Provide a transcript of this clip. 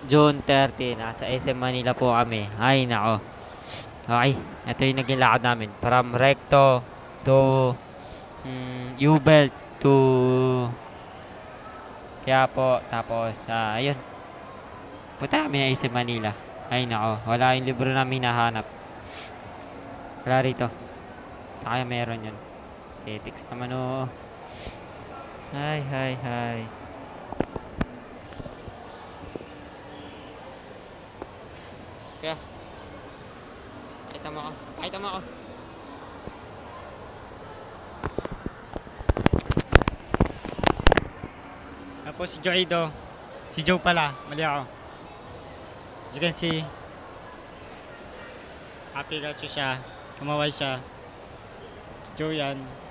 June 30, nasa SM Manila po kami. Ay, nako. Okay, ito yung naging lakad namin. From Recto to U-Belt to Quiapo. Tapos, ayun. Punta kami na SM Manila. Ay, nako. Wala yung libro namin hinahanap. Wala rito. Sa kaya meron yun. Ethics naman o. Hi, hi, hi. Kaya, kahit mo ako. Kahit mo ako. Tapos si Joido. Si Joe pala. Mali ako. As you can see, happy Pikachu siya. Kumaway siya. Joe yan.